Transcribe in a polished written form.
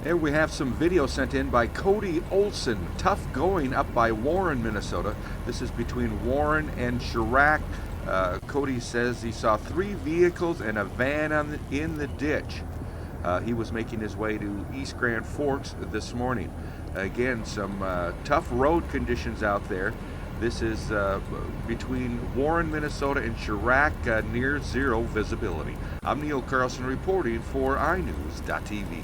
And we have some video sent in by Cody Olson. Tough going up by Warren, Minnesota. This is between Warren and Chirac. Cody says he saw 3 vehicles and a van in the ditch. He was making his way to East Grand Forks this morning. Again, some tough road conditions out there. This is between Warren, Minnesota and Chirac, near zero visibility. I'm Neil Carlson reporting for iNewZ.TV.